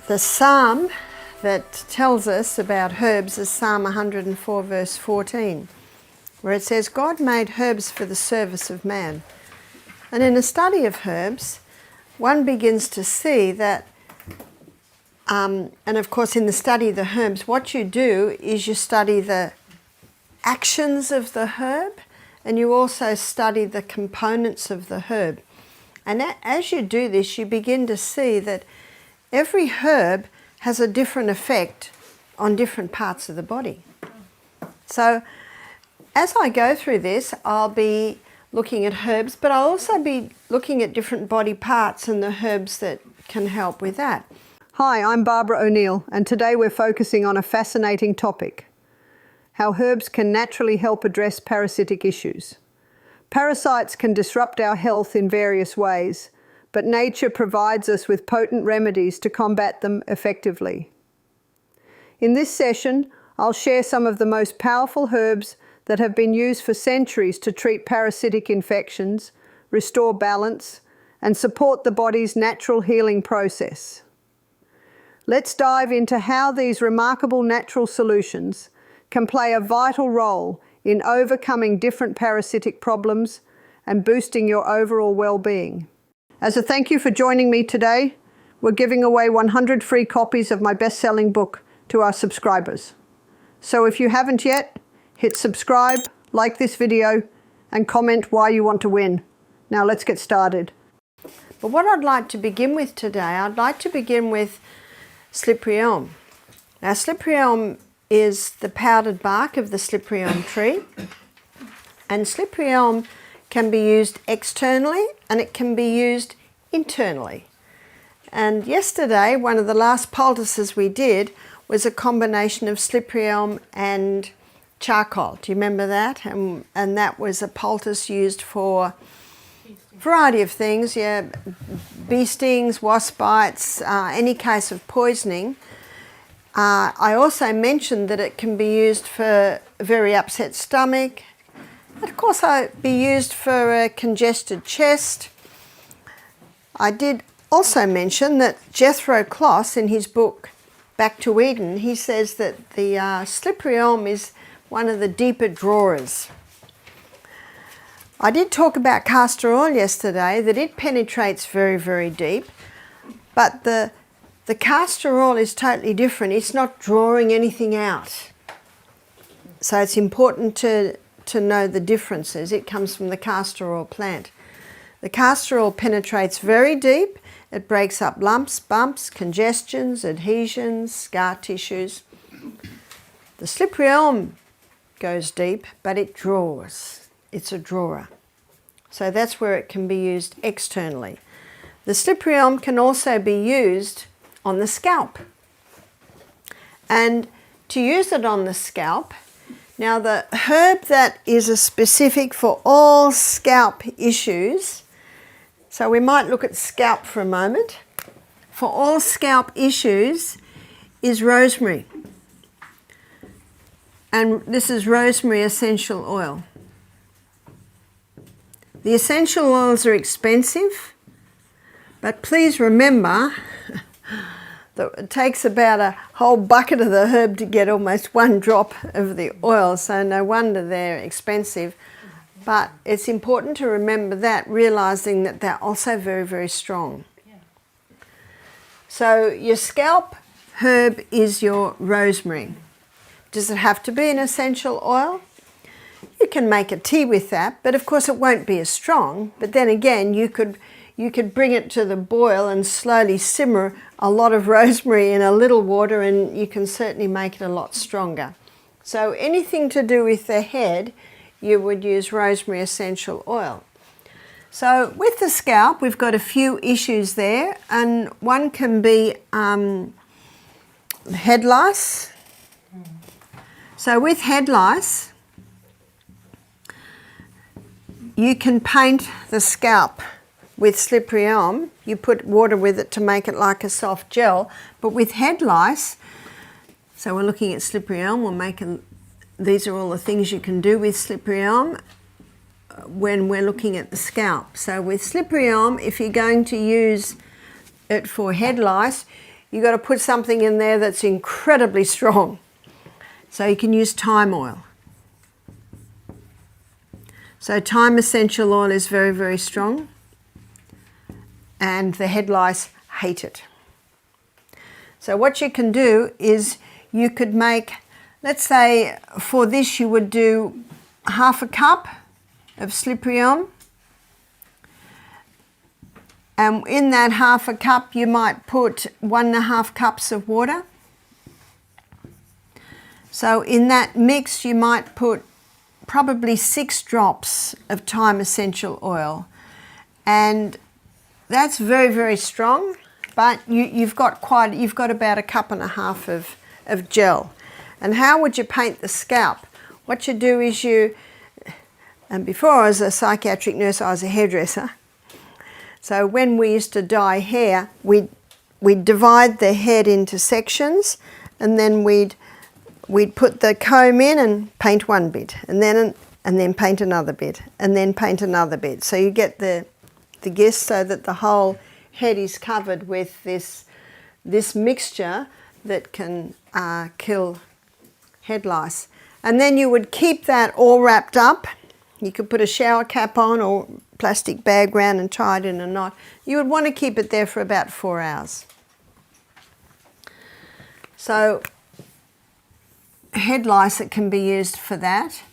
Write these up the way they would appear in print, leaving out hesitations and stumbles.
The psalm that tells us about herbs is Psalm 104 verse 14, where it says, God made herbs for the service of man. And in a study of herbs, one begins to see that, and of course in the study of the herbs, what you do is you study the actions of the herb, and you also study the components of the herb. And as you do this, you begin to see that every herb has a different effect on different parts of the body. So as I go through this, I'll be looking at herbs, but I'll also be looking at different body parts and the herbs that can help with that. Hi, I'm Barbara O'Neill, and today we're focusing on a fascinating topic: how herbs can naturally help address parasitic issues. Parasites can disrupt our health in various ways, but nature provides us with potent remedies to combat them effectively. In this session, I'll share some of the most powerful herbs that have been used for centuries to treat parasitic infections, restore balance, and support the body's natural healing process. Let's dive into how these remarkable natural solutions can play a vital role in overcoming different parasitic problems and boosting your overall well-being. As a thank you for joining me today, we're giving away 100 free copies of my best-selling book to our subscribers. So if you haven't yet, hit subscribe, like this video, and comment why you want to win. Now let's get started. But what I'd like to begin with today, I'd like to begin with slippery elm. Now slippery elm is the powdered bark of the slippery elm tree, and slippery elm can be used externally and it can be used internally. And yesterday, one of the last poultices we did was a combination of slippery elm and charcoal. Do you remember that? And that was a poultice used for a variety of things, yeah, bee stings, wasp bites, any case of poisoning. I also mentioned that it can be used for a very upset stomach. It could also be used for a congested chest. I did also mention that Jethro Kloss, in his book Back to Eden, he says that the slippery elm is one of the deeper drawers. I did talk about castor oil yesterday, that it penetrates very, very deep, but the castor oil is totally different. It's not drawing anything out. So it's important to know the differences. It comes from the castor oil plant. The castor oil penetrates very deep. It breaks up lumps, bumps, congestions, adhesions, scar tissues. The slippery elm goes deep, but it draws. It's a drawer. So that's where it can be used externally. The slippery elm can also be used on the scalp. And to use it on the scalp, now the herb that is a specific for all scalp issues, so we might look at scalp for a moment, for all scalp issues is rosemary. And this is rosemary essential oil. The essential oils are expensive, but please remember that it takes about a whole bucket of the herb to get almost one drop of the oil, so no wonder they're expensive. But it's important to remember that, realizing that they're also very, very strong. Yeah. So your scalp herb is your rosemary. Does it have to be an essential oil? You can make a tea with that, but of course it won't be as strong. But then again, you could bring it to the boil and slowly simmer a lot of rosemary in a little water, and you can certainly make it a lot stronger. So anything to do with the head, you would use rosemary essential oil. So with the scalp, we've got a few issues there, and one can be head lice. So with head lice, you can paint the scalp with slippery elm. You put water with it to make it like a soft gel. But with head lice, so we're looking at slippery elm, these are all the things you can do with slippery elm when we're looking at the scalp. So with slippery elm, if you're going to use it for head lice, you've got to put something in there that's incredibly strong. So you can use thyme oil. So thyme essential oil is very, very strong, and the head lice hate it. So what you can do is you could make, let's say for this you would do half a cup of slippery elm, and in that half a cup you might put 1.5 cups of water. So in that mix you might put probably 6 drops of thyme essential oil, and that's very, very strong, but you've got about 1.5 cups of gel. And how would you paint the scalp? What you do is and before I was a psychiatric nurse, I was a hairdresser. So when we used to dye hair, we'd divide the head into sections, and then we'd put the comb in and paint one bit, and then paint another bit, and then paint another bit. So you get the gist, so that the whole head is covered with this mixture that can kill head lice. And then you would keep that all wrapped up. You could put a shower cap on or plastic bag round and tie it in a knot. You would want to keep it there for about 4 hours. So head lice, it can be used for that.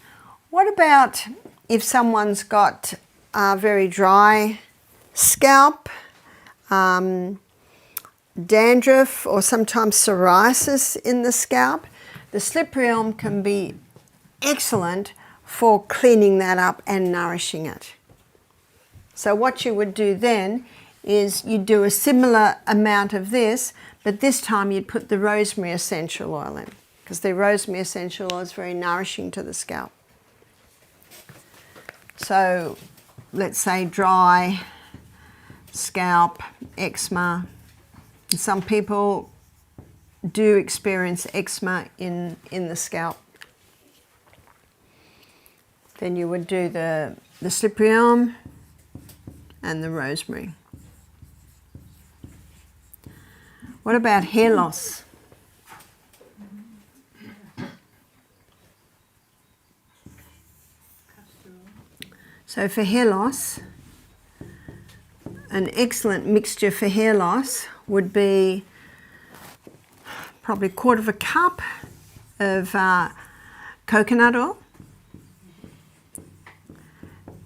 What about if someone's got a very dry scalp, dandruff, or sometimes psoriasis in the scalp? The slippery elm can be excellent for cleaning that up and nourishing it. So what you would do then is you'd do a similar amount of this, but this time you'd put the rosemary essential oil in, because the rosemary essential oil is very nourishing to the scalp. So let's say dry scalp, eczema. Some people do experience eczema in the scalp. Then you would do the slippery elm and the rosemary. What about hair loss? So for hair loss, an excellent mixture for hair loss would be probably 1/4 cup of coconut oil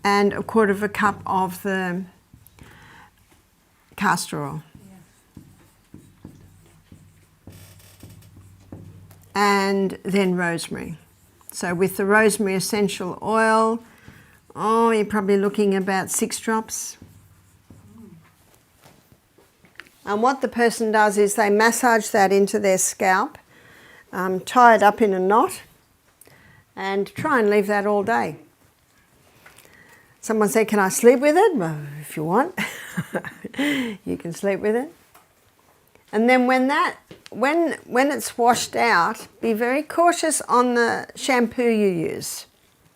and 1/4 cup of the castor oil. And then rosemary. So with the rosemary essential oil, you're probably looking about 6 drops. And what the person does is they massage that into their scalp, tie it up in a knot, and try and leave that all day. Someone said, can I sleep with it? Well, if you want, you can sleep with it. And then when it's washed out, be very cautious on the shampoo you use.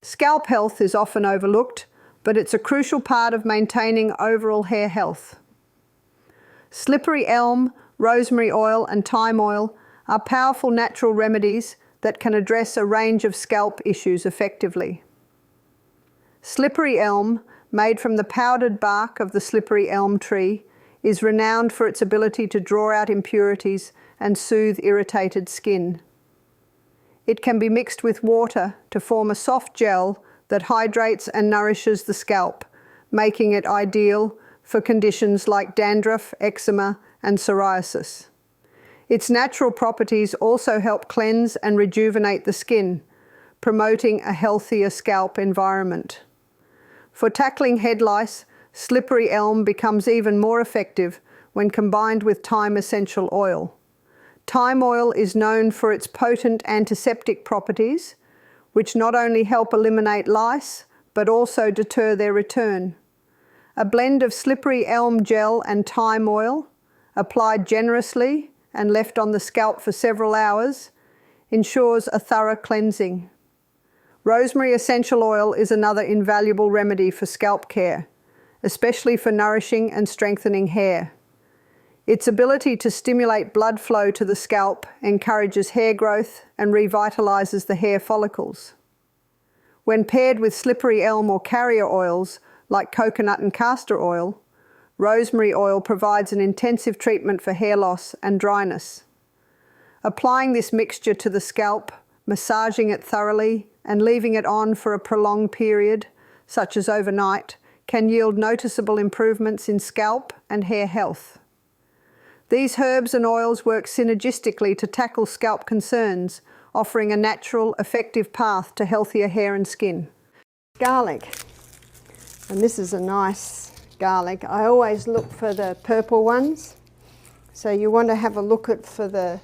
Scalp health is often overlooked, but it's a crucial part of maintaining overall hair health. Slippery elm, rosemary oil and thyme oil are powerful natural remedies that can address a range of scalp issues effectively. Slippery elm, made from the powdered bark of the slippery elm tree, is renowned for its ability to draw out impurities and soothe irritated skin. It can be mixed with water to form a soft gel that hydrates and nourishes the scalp, making it ideal for conditions like dandruff, eczema, and psoriasis. Its natural properties also help cleanse and rejuvenate the skin, promoting a healthier scalp environment. For tackling head lice, slippery elm becomes even more effective when combined with thyme essential oil. Thyme oil is known for its potent antiseptic properties, which not only help eliminate lice, but also deter their return. A blend of slippery elm gel and thyme oil, applied generously and left on the scalp for several hours, ensures a thorough cleansing. Rosemary essential oil is another invaluable remedy for scalp care, especially for nourishing and strengthening hair. Its ability to stimulate blood flow to the scalp encourages hair growth and revitalizes the hair follicles. When paired with slippery elm or carrier oils like coconut and castor oil, rosemary oil provides an intensive treatment for hair loss and dryness. Applying this mixture to the scalp, massaging it thoroughly, and leaving it on for a prolonged period, such as overnight, can yield noticeable improvements in scalp and hair health. These herbs and oils work synergistically to tackle scalp concerns, offering a natural, effective path to healthier hair and skin. Garlic, and this is a nice garlic. I always look for the purple ones, so you want to have a look at for the,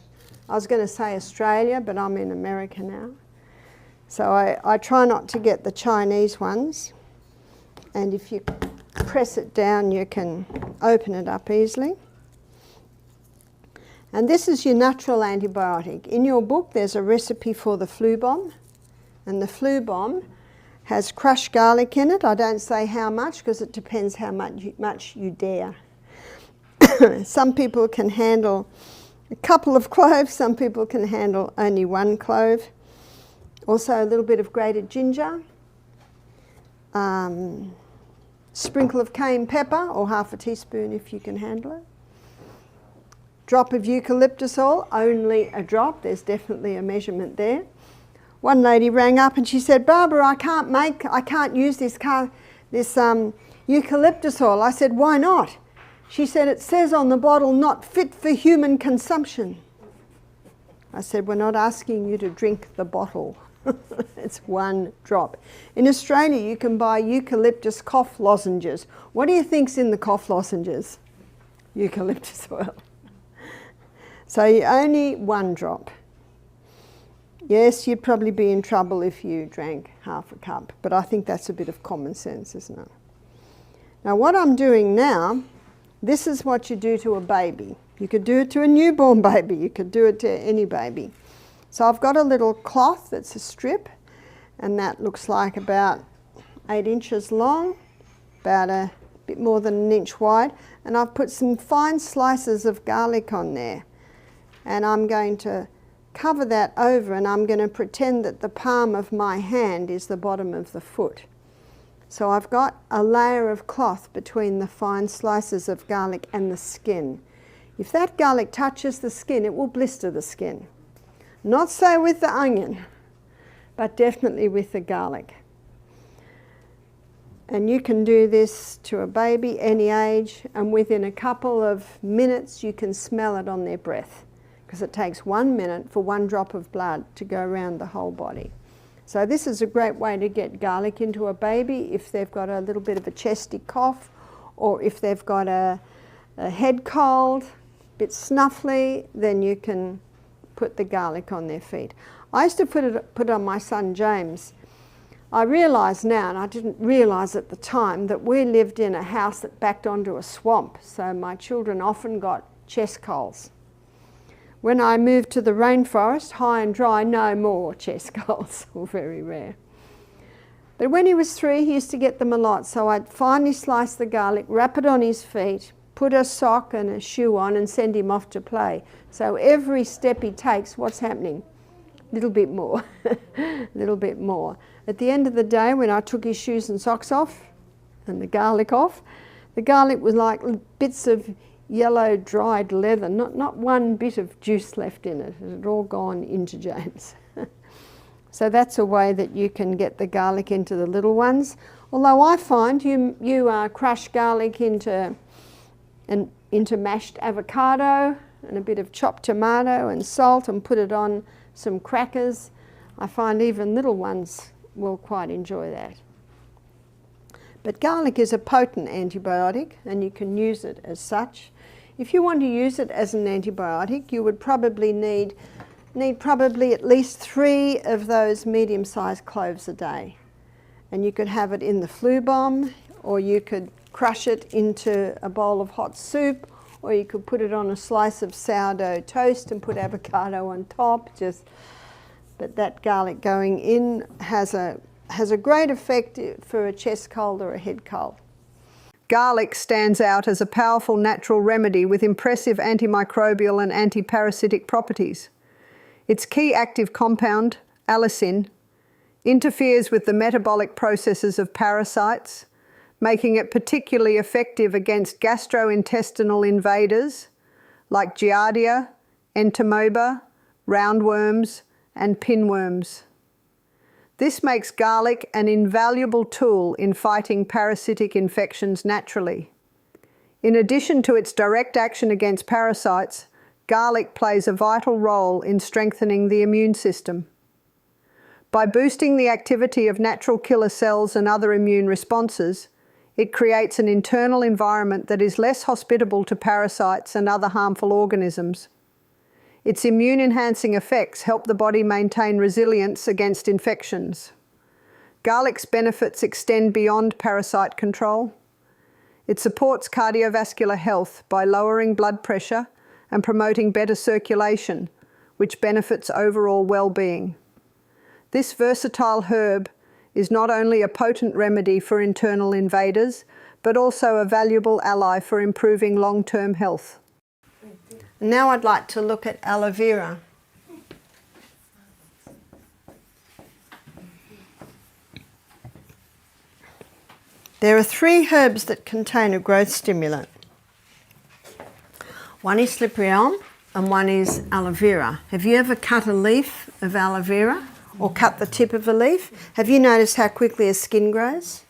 I was going to say Australia, but I'm in America now. So I try not to get the Chinese ones, and if you press it down you can open it up easily. And this is your natural antibiotic. In your book there's a recipe for the flu bomb, and the flu bomb has crushed garlic in it. I don't say how much because it depends how much you dare. Some people can handle a couple of cloves, some people can handle only one clove. Also a little bit of grated ginger, sprinkle of cayenne pepper or half a teaspoon if you can handle it. Drop of eucalyptus oil, only a drop, there's definitely a measurement there. One lady rang up and she said, Barbara, I can't use this eucalyptus oil. I said, why not? She said, it says on the bottle, not fit for human consumption. I said, we're not asking you to drink the bottle. It's one drop. In Australia, you can buy eucalyptus cough lozenges. What do you think's in the cough lozenges? Eucalyptus oil. So only one drop. Yes, you'd probably be in trouble if you drank half a cup, but I think that's a bit of common sense, isn't it? Now what I'm doing now, this is what you do to a baby. You could do it to a newborn baby, you could do it to any baby. So I've got a little cloth that's a strip, and that looks like about 8 inches long, about a bit more than an inch wide, and I've put some fine slices of garlic on there. And I'm going to cover that over, and I'm going to pretend that the palm of my hand is the bottom of the foot. So I've got a layer of cloth between the fine slices of garlic and the skin. If that garlic touches the skin, it will blister the skin. Not so with the onion, but definitely with the garlic. And you can do this to a baby any age, and within a couple of minutes you can smell it on their breath, because it takes 1 minute for 1 drop of blood to go around the whole body. So this is a great way to get garlic into a baby if they've got a little bit of a chesty cough, or if they've got a head cold, a bit snuffly, then you can put the garlic on their feet. I used to put it on my son James. I realise now, and I didn't realise at the time, that we lived in a house that backed onto a swamp, so my children often got chest colds. When I moved to the rainforest, high and dry, no more chest colds, or very rare. But when he was 3, he used to get them a lot, so I'd finely slice the garlic, wrap it on his feet, put a sock and a shoe on and send him off to play. So every step he takes, what's happening? A little bit more, a little bit more. At the end of the day, when I took his shoes and socks off and the garlic off, the garlic was like bits of yellow dried leather, not one bit of juice left in it. It had all gone into James. So that's a way that you can get the garlic into the little ones. Although I find you crush garlic into mashed avocado and a bit of chopped tomato and salt and put it on some crackers. I find even little ones will quite enjoy that. But garlic is a potent antibiotic, and you can use it as such. If you want to use it as an antibiotic, you would probably need probably at least 3 of those medium-sized cloves a day. And you could have it in the flu bomb, or you could crush it into a bowl of hot soup, or you could put it on a slice of sourdough toast and put avocado on top. But that garlic going in has a great effect for a chest cold or a head cold. Garlic stands out as a powerful natural remedy with impressive antimicrobial and antiparasitic properties. Its key active compound, allicin, interferes with the metabolic processes of parasites, making it particularly effective against gastrointestinal invaders like Giardia, Entomoeba, roundworms, and pinworms. This makes garlic an invaluable tool in fighting parasitic infections naturally. In addition to its direct action against parasites, garlic plays a vital role in strengthening the immune system. By boosting the activity of natural killer cells and other immune responses, it creates an internal environment that is less hospitable to parasites and other harmful organisms. Its immune-enhancing effects help the body maintain resilience against infections. Garlic's benefits extend beyond parasite control. It supports cardiovascular health by lowering blood pressure and promoting better circulation, which benefits overall well-being. This versatile herb is not only a potent remedy for internal invaders, but also a valuable ally for improving long-term health. Now I'd like to look at aloe vera. There are 3 herbs that contain a growth stimulant. One is slippery elm and one is aloe vera. Have you ever cut a leaf of aloe vera or cut the tip of a leaf? Have you noticed how quickly a skin grows?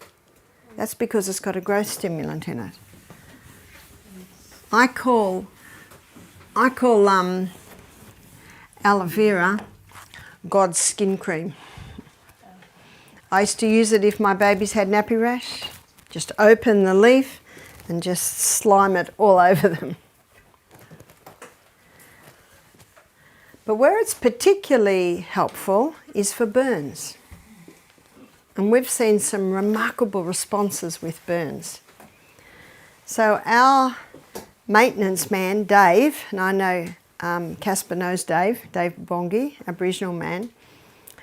That's because it's got a growth stimulant in it. I call aloe vera God's skin cream. I used to use it if my babies had nappy rash. Just open the leaf and just slime it all over them. But where it's particularly helpful is for burns. And we've seen some remarkable responses with burns. So our maintenance man, Dave, and I know Casper knows Dave Bongi, Aboriginal man,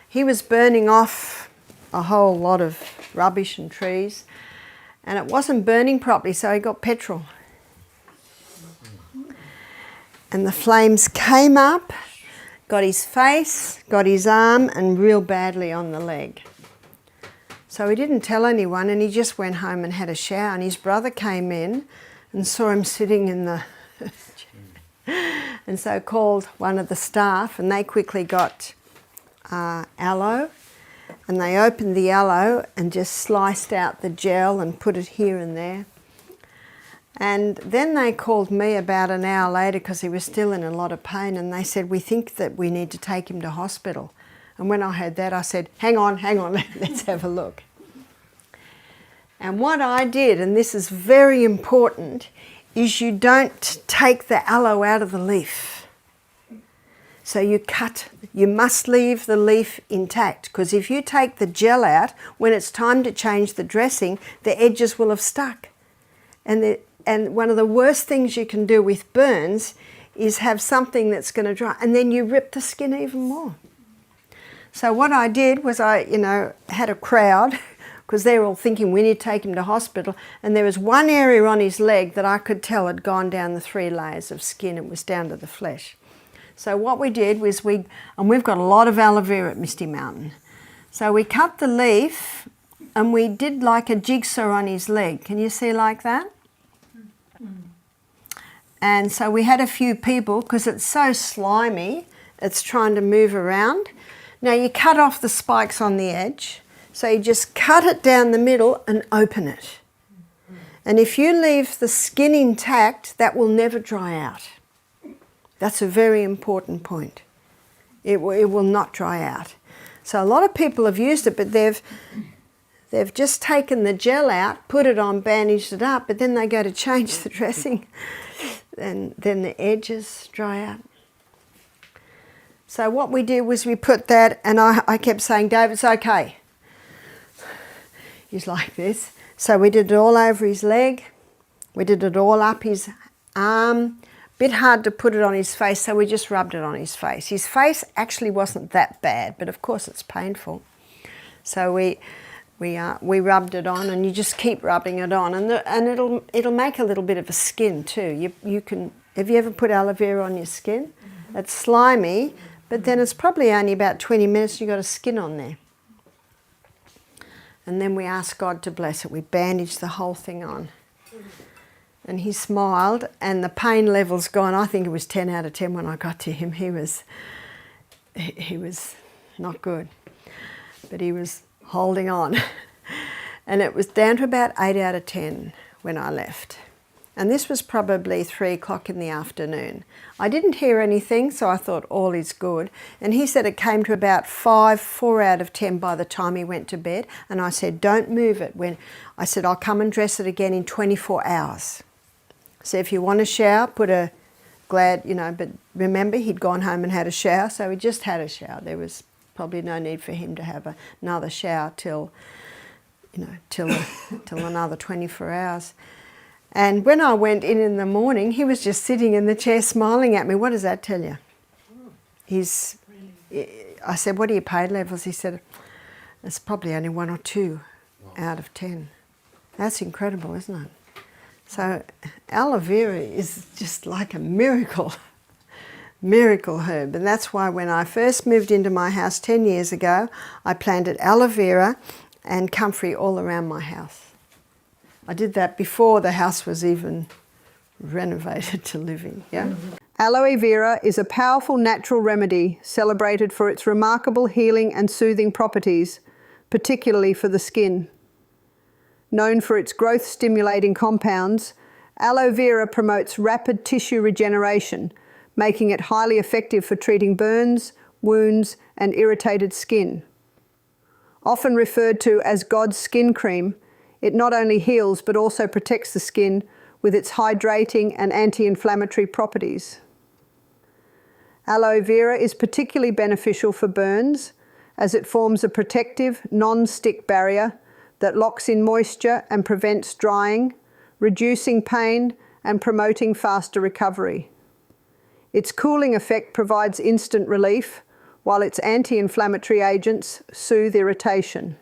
he was burning off a whole lot of rubbish and trees, and it wasn't burning properly, so he got petrol. And the flames came up, got his face, got his arm, and real badly on the leg. So he didn't tell anyone, and he just went home and had a shower, and his brother came in and saw him sitting in the and so called one of the staff, and they quickly got aloe, and they opened the aloe and just sliced out the gel and put it here and there. And then they called me about an hour later because he was still in a lot of pain, and they said, we think that we need to take him to hospital. And when I heard that, I said, hang on, let's have a look. And what I did, and this is very important, is you don't take the aloe out of the leaf. So you must leave the leaf intact, because if you take the gel out, when it's time to change the dressing, the edges will have stuck. And one of the worst things you can do with burns is have something that's going to dry, and then you rip the skin even more. So what I did was I had a crowd, because they were all thinking we need to take him to hospital, and there was one area on his leg that I could tell had gone down the 3 layers of skin. It was down to the flesh. So what we did was we've got a lot of aloe vera at Misty Mountain. So we cut the leaf and we did like a jigsaw on his leg. Can you see like that? And so we had a few people, because it's so slimy, it's trying to move around. Now you cut off the spikes on the edge, so you just cut it down the middle and open it. And if you leave the skin intact, that will never dry out. That's a very important point. It will not dry out. So a lot of people have used it, but they've just taken the gel out, put it on, bandaged it up, but then they go to change the dressing, and then the edges dry out. So what we did was we put that, and I kept saying, Dave, it's okay. He's like this. So we did it all over his leg. We did it all up his arm. Bit hard to put it on his face, so we just rubbed it on his face. His face actually wasn't that bad, but of course it's painful. So we we rubbed it on, and you just keep rubbing it on, and it'll make a little bit of a skin too. You can, have you ever put aloe vera on your skin? Mm-hmm. It's slimy, but then it's probably only about 20 minutes, you got a skin on there. And then we asked God to bless it. We bandaged the whole thing on. And he smiled, and the pain level's gone. I think it was 10 out of 10 when I got to him. He was not good, but he was holding on. And it was down to about 8 out of 10 when I left. And this was probably 3 o'clock in the afternoon. I didn't hear anything, so I thought all is good. And he said it came to about 4 out of 10 by the time he went to bed. And I said, don't move it. I said, I'll come and dress it again in 24 hours. So if you want a shower, put a glad, but remember he'd gone home and had a shower, so he just had a shower. There was probably no need for him to have another shower till another 24 hours. And when I went in the morning, he was just sitting in the chair smiling at me. What does that tell you? I said, what are your pain levels? He said, it's probably only 1 or 2 out of 10. That's incredible, isn't it? So aloe vera is just like a miracle herb. And that's why when I first moved into my house 10 years ago, I planted aloe vera and comfrey all around my house. I did that before the house was even renovated to live in. Yeah? Aloe vera is a powerful natural remedy celebrated for its remarkable healing and soothing properties, particularly for the skin. Known for its growth-stimulating compounds, aloe vera promotes rapid tissue regeneration, making it highly effective for treating burns, wounds, and irritated skin. Often referred to as God's skin cream, it not only heals but also protects the skin with its hydrating and anti-inflammatory properties. Aloe vera is particularly beneficial for burns as it forms a protective, non-stick barrier that locks in moisture and prevents drying, reducing pain and promoting faster recovery. Its cooling effect provides instant relief, while its anti-inflammatory agents soothe irritation.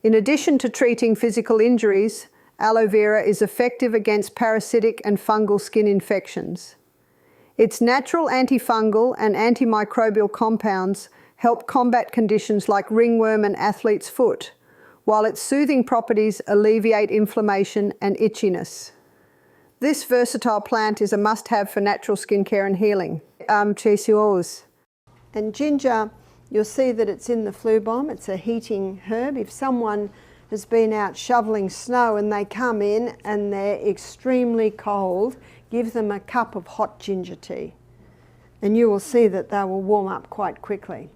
In addition to treating physical injuries, aloe vera is effective against parasitic and fungal skin infections. Its natural antifungal and antimicrobial compounds help combat conditions like ringworm and athlete's foot, while its soothing properties alleviate inflammation and itchiness. This versatile plant is a must-have for natural skincare and healing. And ginger, you'll see that it's in the flu bomb. It's a heating herb. If someone has been out shoveling snow and they come in and they're extremely cold, give them a cup of hot ginger tea. And you will see that they will warm up quite quickly.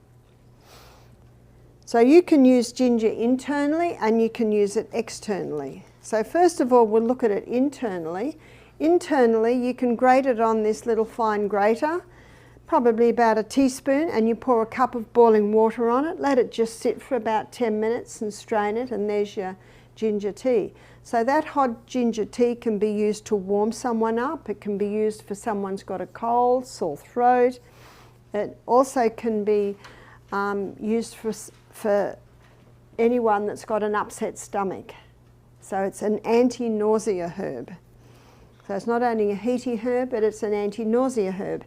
So you can use ginger internally and you can use it externally. So first of all, we'll look at it internally. Internally, you can grate it on this little fine grater, probably about a teaspoon, and you pour a cup of boiling water on it. Let it just sit for about 10 minutes and strain it, and there's your ginger tea. So that hot ginger tea can be used to warm someone up. It can be used for someone's got a cold, sore throat. It also can be used for anyone that's got an upset stomach. So it's an anti-nausea herb. So it's not only a heaty herb, but it's an anti-nausea herb.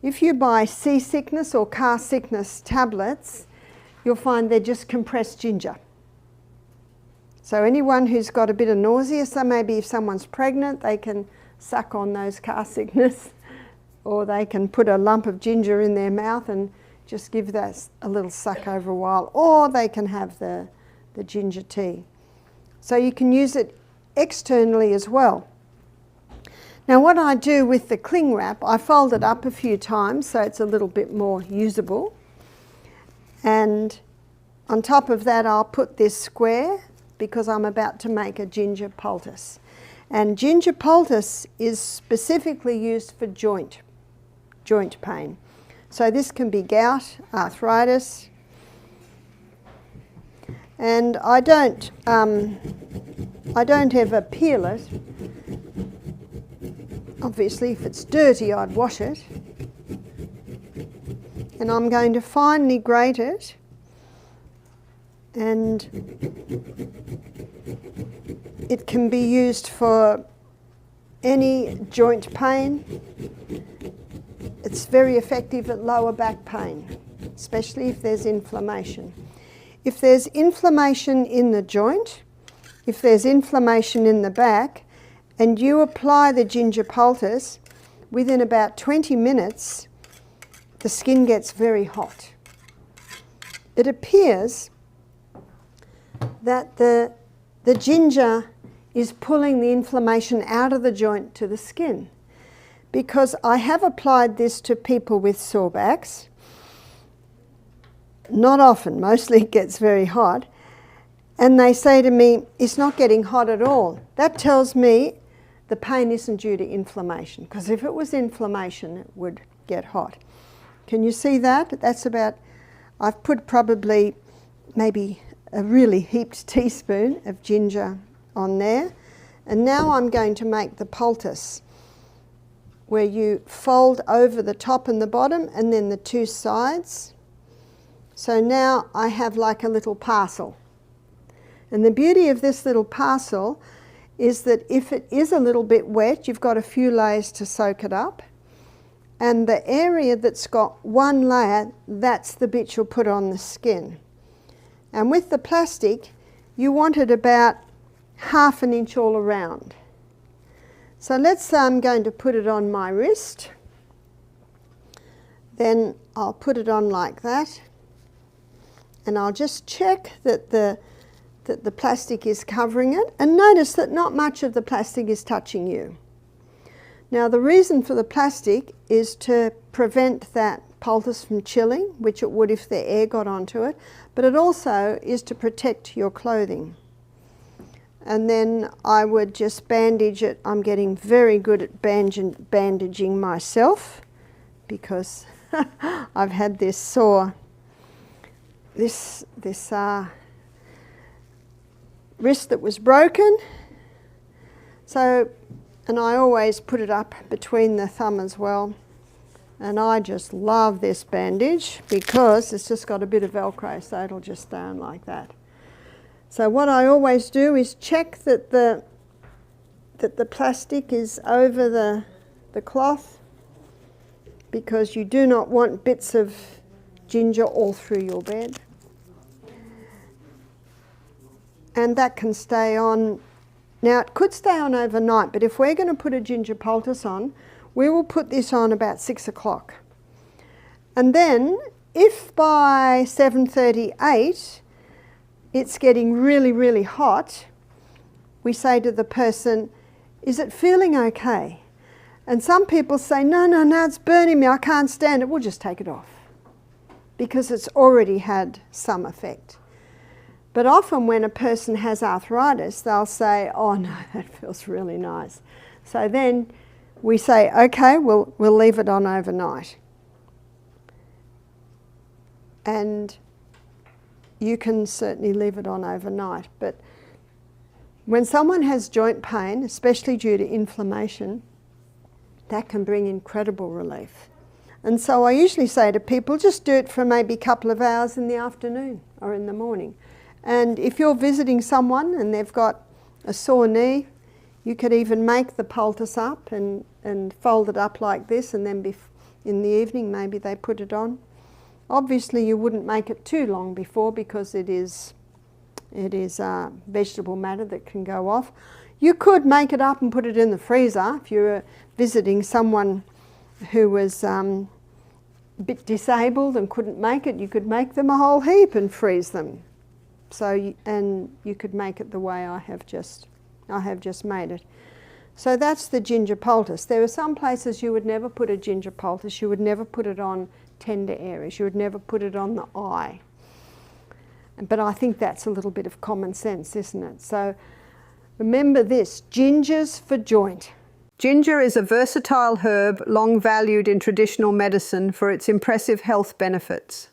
If you buy seasickness or car sickness tablets, you'll find they're just compressed ginger. So anyone who's got a bit of nausea, so maybe if someone's pregnant, they can suck on those car sickness, or they can put a lump of ginger in their mouth and just give that a little suck over a while, or they can have the ginger tea. So you can use it externally as well. Now what I do with the cling wrap, I fold it up a few times so it's a little bit more usable. And on top of that I'll put this square because I'm about to make a ginger poultice. And ginger poultice is specifically used for joint pain. So this can be gout, arthritis, and I don't ever peel it. Obviously, if it's dirty, I'd wash it. And I'm going to finely grate it and it can be used for any joint pain. It's very effective at lower back pain, especially if there's inflammation. If there's inflammation in the joint, if there's inflammation in the back, and you apply the ginger poultice, within about 20 minutes, the skin gets very hot. It appears that the ginger is pulling the inflammation out of the joint to the skin. Because I have applied this to people with sore backs, not often, mostly it gets very hot, and they say to me, it's not getting hot at all. That tells me the pain isn't due to inflammation, because if it was inflammation, it would get hot. Can you see that? That's about, I've put probably maybe a really heaped teaspoon of ginger on there. And now I'm going to make the poultice, where you fold over the top and the bottom and then the two sides. So now I have like a little parcel. And the beauty of this little parcel is that if it is a little bit wet, you've got a few layers to soak it up. And the area that's got one layer, that's the bit you'll put on the skin. And with the plastic, you want it about 1/2 inch all around. So let's say I'm going to put it on my wrist. Then I'll put it on like that. And I'll just check that the plastic is covering it. And notice that not much of the plastic is touching you. Now the reason for the plastic is to prevent that poultice from chilling, which it would if the air got onto it, but it also is to protect your clothing. And then I would just bandage it. I'm getting very good at bandaging myself, because I've had this sore, this wrist that was broken. So, and I always put it up between the thumb as well. And I just love this bandage because it's just got a bit of Velcro, so it'll just stay on like that. So what I always do is check that the plastic is over the cloth, because you do not want bits of ginger all through your bed. And that can stay on. Now it could stay on overnight, but if we're going to put a ginger poultice on, we will put this on about 6 o'clock. And then if by 7:38 it's getting really, really hot, we say to the person, is it feeling okay? And some people say, no, it's burning me, I can't stand it. We'll just take it off, because it's already had some effect. But often when a person has arthritis, they'll say, oh no, that feels really nice. So then we say, okay, we'll leave it on overnight. And you can certainly leave it on overnight. But when someone has joint pain, especially due to inflammation, that can bring incredible relief. And so I usually say to people, just do it for maybe a couple of hours in the afternoon or in the morning. And if you're visiting someone and they've got a sore knee, you could even make the poultice up and fold it up like this, and then in the evening maybe they put it on. Obviously you wouldn't make it too long before, because it is vegetable matter that can go off. You could make it up and put it in the freezer. If you're visiting someone who was a bit disabled and couldn't make it, you could make them a whole heap and freeze them. So, and you could make it the way I have just made it. So that's the ginger poultice. There are some places you would never put a ginger poultice. You would never put it on tender areas. You would never put it on the eye. But I think that's a little bit of common sense, isn't it? So remember this, ginger's for joint. Ginger is a versatile herb long valued in traditional medicine for its impressive health benefits.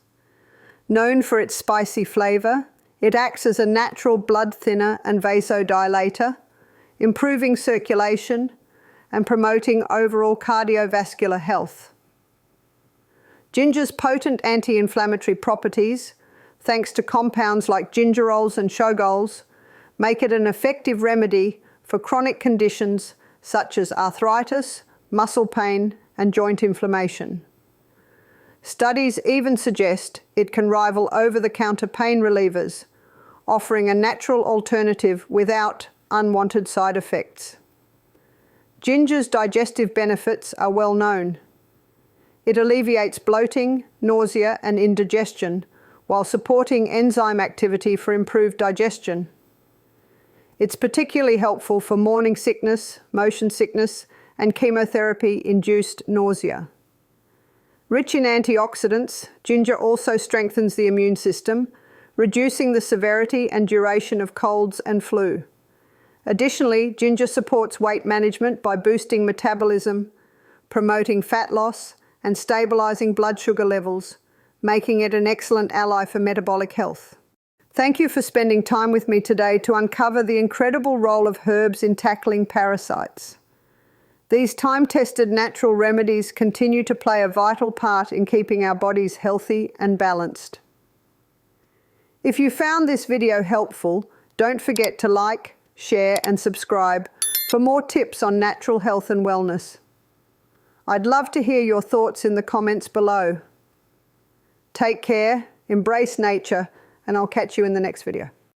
Known for its spicy flavour, it acts as a natural blood thinner and vasodilator, improving circulation and promoting overall cardiovascular health. Ginger's potent anti-inflammatory properties thanks to compounds like gingerols and shogols, make it an effective remedy for chronic conditions such as arthritis, muscle pain, and joint inflammation. Studies even suggest it can rival over-the-counter pain relievers, offering a natural alternative without unwanted side effects. Ginger's digestive benefits are well known. It alleviates bloating, nausea, and indigestion while supporting enzyme activity for improved digestion. It's particularly helpful for morning sickness, motion sickness, and chemotherapy-induced nausea. Rich in antioxidants, ginger also strengthens the immune system, reducing the severity and duration of colds and flu. Additionally, ginger supports weight management by boosting metabolism, promoting fat loss, and stabilizing blood sugar levels, making it an excellent ally for metabolic health. Thank you for spending time with me today to uncover the incredible role of herbs in tackling parasites. These time-tested natural remedies continue to play a vital part in keeping our bodies healthy and balanced. If you found this video helpful, don't forget to like, share, and subscribe for more tips on natural health and wellness. I'd love to hear your thoughts in the comments below. Take care, embrace nature, and I'll catch you in the next video.